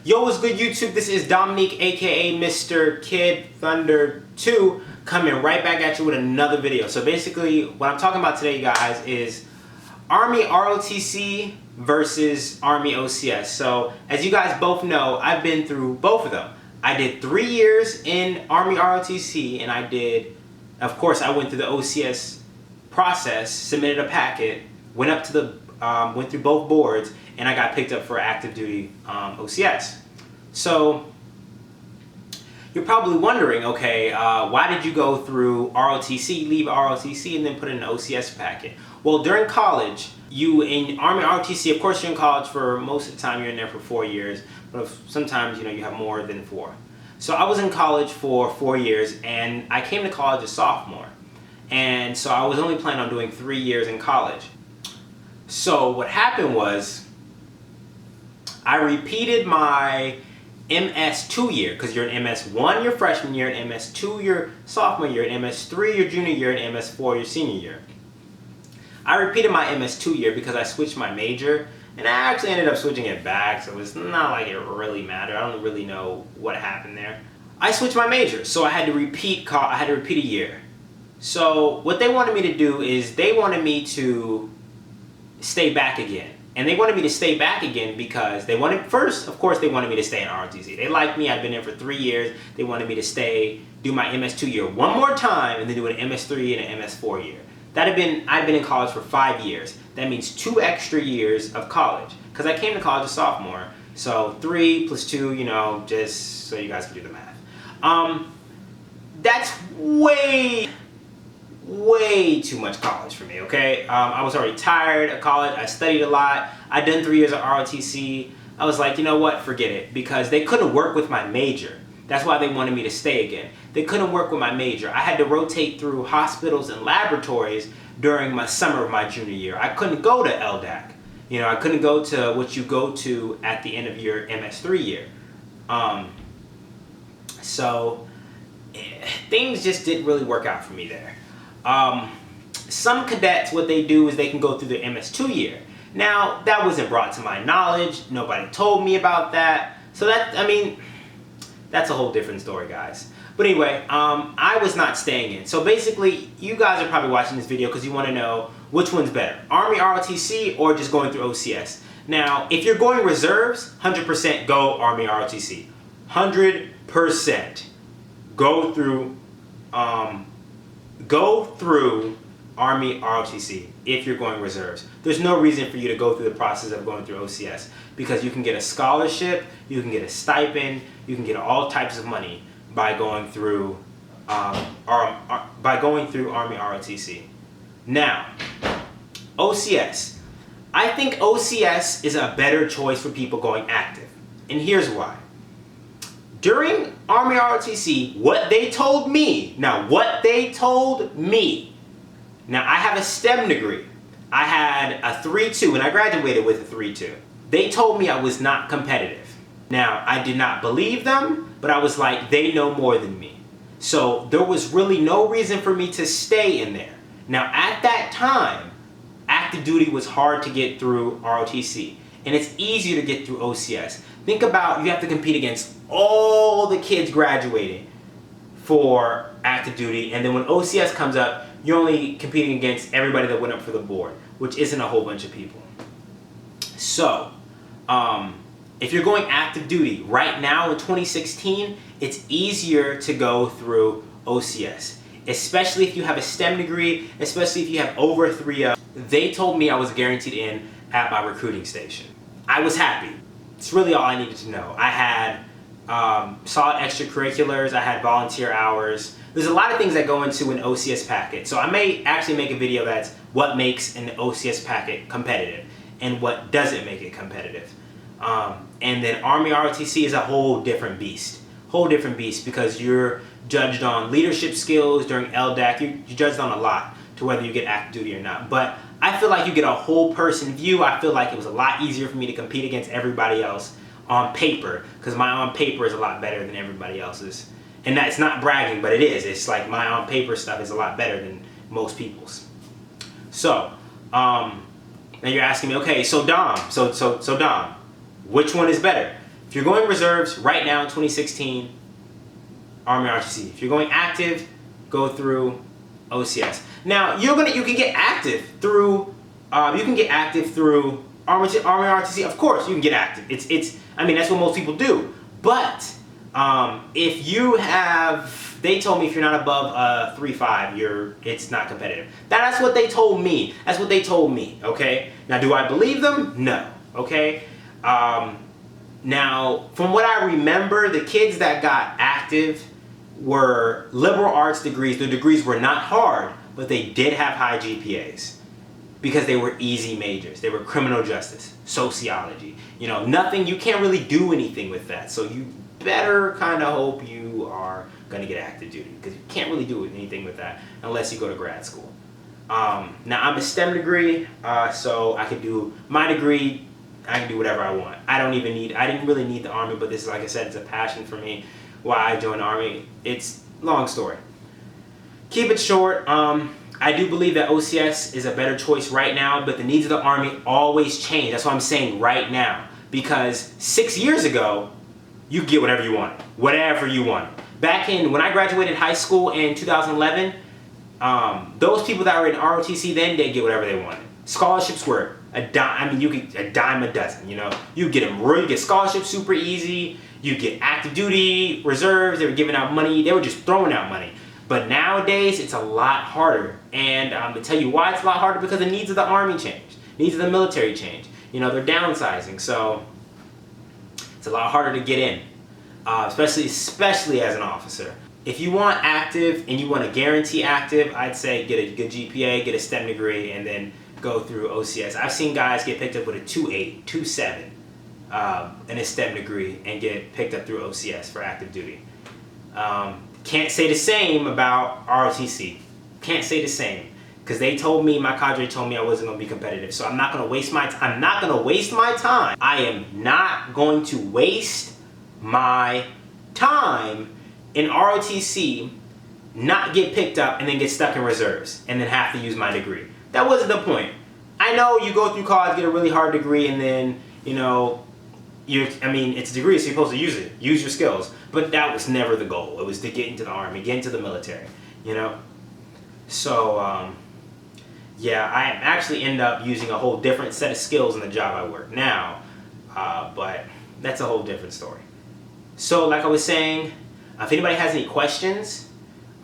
Yo, what's good YouTube? This is Dominique, aka Mr. Kid Thunder 2, coming right back at you with another video. So basically, what I'm talking about today, guys, is Army ROTC versus Army OCS. So as you guys both know, I've been through both of them. I did 3 years in Army ROTC, and I did, of course, I went through the OCS process, submitted a packet, went up to the went through both boards, and I got picked up for active duty OCS. So you're probably wondering, okay, why did you go through ROTC, leave ROTC, and then put in an OCS packet? Well, during college, you in Army ROTC, of course, you're in college for most of the time. You're in there for 4 years, but sometimes you have more than 4. So I was in college for 4 years, and I came to college a sophomore, and so I was only planning on doing 3 years in college. So what happened was, I repeated my MS2 year, because you're in MS1 your freshman year, and MS2 your sophomore year, and MS3 your junior year, and MS4 your senior year. I repeated my MS2 year because I switched my major, and I actually ended up switching it back, so it's not like it really mattered. I don't really know what happened there. I switched my major, so I had to repeat a year. So what they wanted me to do is they wanted me to stay back again. And they wanted me to stay back again because they wanted, first, of course, they wanted me to stay in ROTC. They liked me. I'd been there for 3 years. They wanted me to stay, do my MS2 year one more time, and then do an MS3 and an MS4 year. I'd been in college for 5 years. That means 2 extra years of college, because I came to college a sophomore. So 3 plus 2, just so you guys can do the math. That's way too much college for me, okay? I was already tired of college. I studied a lot. I'd done 3 years of ROTC. I was like, you know what? Forget it, because they couldn't work with my major. That's why they wanted me to stay again. They couldn't work with my major. I had to rotate through hospitals and laboratories during my summer of my junior year. I couldn't go to LDAC. I couldn't go to what you go to at the end of your MS3 year. So things just didn't really work out for me there. Some cadets, what they do is they can go through their MS2 year. Now, that wasn't brought to my knowledge. Nobody told me about that. So that's a whole different story, guys. But anyway, I was not staying in. So basically, you guys are probably watching this video because you want to know which one's better, Army ROTC or just going through OCS. Now, if you're going reserves, 100% go Army ROTC. 100% go through Army ROTC if you're going reserves. There's no reason for you to go through the process of going through OCS, because you can get a scholarship, you can get a stipend, you can get all types of money by going through Army ROTC. Now, OCS. I think OCS is a better choice for people going active, and here's why. During Army ROTC, what they told me, now I have a STEM degree. I had a 3.2, and I graduated with a 3.2. They told me I was not competitive. Now, I did not believe them, but I was like, they know more than me. So there was really no reason for me to stay in there. Now, at that time, active duty was hard to get through ROTC, and it's easier to get through OCS. Think about, you have to compete against all the kids graduating for active duty, and then when OCS comes up, you're only competing against everybody that went up for the board, which isn't a whole bunch of people. So, if you're going active duty right now in 2016, it's easier to go through OCS, especially if you have a STEM degree, especially if you have over 3. They told me I was guaranteed in at my recruiting station. I was happy. It's really all I needed to know. I had solid extracurriculars, I had volunteer hours. There's a lot of things that go into an OCS packet. So I may actually make a video that's what makes an OCS packet competitive and what doesn't make it competitive. And then Army ROTC is a whole different beast. Because you're judged on leadership skills during LDAC. You're judged on a lot to whether you get active duty or not. But I feel like you get a whole person view. I feel like it was a lot easier for me to compete against everybody else on paper, because my on paper is a lot better than everybody else's. And that's not bragging, but it is. It's like my on paper stuff is a lot better than most people's. So, now you're asking me, okay, so Dom, Dom, which one is better? If you're going reserves right now in 2016, Army ROTC. If you're going active, go through OCS. Now you can get active through Army ROTC. Of course, you can get active. I mean, that's what most people do. But if you have, they told me if you're not above 3.5, it's not competitive. That's what they told me. That's what they told me. Okay. Now, do I believe them? No. Okay. Now, from what I remember, the kids that got active were liberal arts degrees. The degrees were not hard, but they did have high GPAs because they were easy majors. They were criminal justice, sociology. You know, nothing, you can't really do anything with that. So you better kind of hope you are going to get active duty, because you can't really do anything with that unless you go to grad school. Now, I'm a STEM degree, so I can do my degree. I can do whatever I want. I didn't really need the Army, but this is, like I said, it's a passion for me. Why I joined the Army. It's a long story. Keep it short. I do believe that OCS is a better choice right now, but the needs of the Army always change. That's what I'm saying right now. Because 6 years ago, you could get whatever you wanted. Whatever you wanted. Back when I graduated high school in 2011, those people that were in ROTC then, they'd get whatever they wanted. Scholarships were a dime. You get a dime a dozen, you know. You get scholarships super easy. You get active duty, reserves. They were giving out money. They were just throwing out money. But nowadays, it's a lot harder. And to tell you why it's a lot harder, because the needs of the Army change. Needs of the military change. You know, they're downsizing. So it's a lot harder to get in, especially as an officer. If you want active and you want to guarantee active, I'd say get a good GPA, get a STEM degree, and then go through OCS. I've seen guys get picked up with a 2.8, 2.7 in a STEM degree and get picked up through OCS for active duty. Can't say the same about ROTC. Can't say the same, because they told me, my cadre told me I wasn't going to be competitive. So I'm not going to waste my time. I'm not going to waste my time. I am not going to waste my time in ROTC, not get picked up, and then get stuck in reserves, and then have to use my degree. That wasn't the point. I know you go through college, get a really hard degree, and then, you know, it's a degree, so you're supposed to use it, use your skills. But that was never the goal. It was to get into the Army, get into the military, you know? So, yeah, I actually end up using a whole different set of skills in the job I work now, but that's a whole different story. So, like I was saying, if anybody has any questions,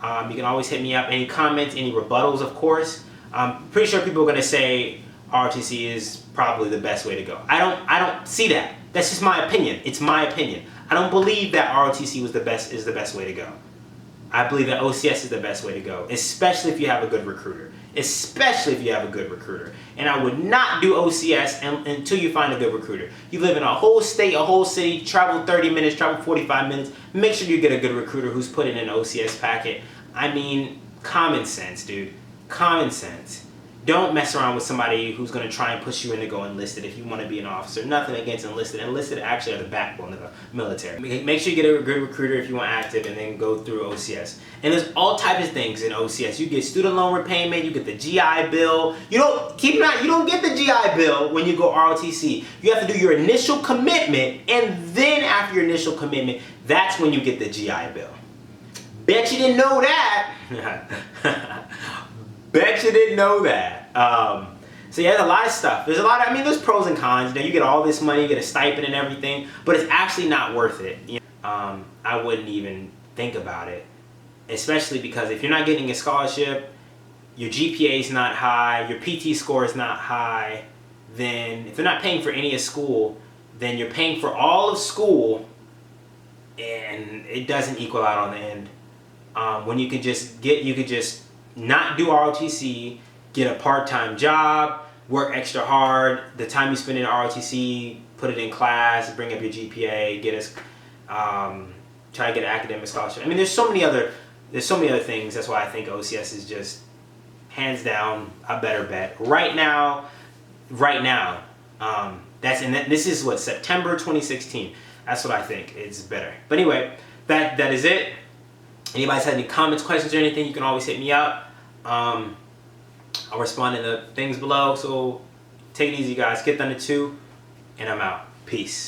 you can always hit me up. Any comments, any rebuttals, of course. I'm pretty sure people are going to say ROTC is probably the best way to go. I don't see that. That's just my opinion. It's my opinion. I don't believe that ROTC is the best way to go. I believe that OCS is the best way to go, especially if you have a good recruiter. Especially if you have a good recruiter. And I would not do OCS until you find a good recruiter. You live in a whole state, a whole city, travel 30 minutes, travel 45 minutes. Make sure you get a good recruiter who's put in an OCS packet. I mean, common sense, dude. Common sense. Don't mess around with somebody who's going to try and push you in to go enlisted if you want to be an officer. Nothing against enlisted. Enlisted actually are the backbone of the military. Make sure you get a good recruiter if you want active, and then go through OCS. And there's all types of things in OCS. You get student loan repayment, you get the GI Bill. You don't get the GI Bill when you go ROTC. You have to do your initial commitment, and then after your initial commitment, that's when you get the GI Bill. Bet you didn't know that. Bet you didn't know that. So yeah, there's a lot of stuff. There's there's pros and cons. You know, you get all this money, you get a stipend and everything, but it's actually not worth it. You know, I wouldn't even think about it, especially because if you're not getting a scholarship, your GPA is not high, your PT score is not high, then if they're not paying for any of school, then you're paying for all of school, and it doesn't equal out on the end. When you could just not do ROTC, get a part-time job, work extra hard. The time you spend in ROTC, put it in class, bring up your GPA, try to get an academic scholarship. I mean, there's so many other things. That's why I think OCS is just hands down a better bet right now. This is what, September 2016. That's what I think is better. But anyway, that is it. Anybody's had any comments, questions, or anything, you can always hit me up. I'll respond in the things below. So take it easy, guys. Get under 2, and I'm out. Peace.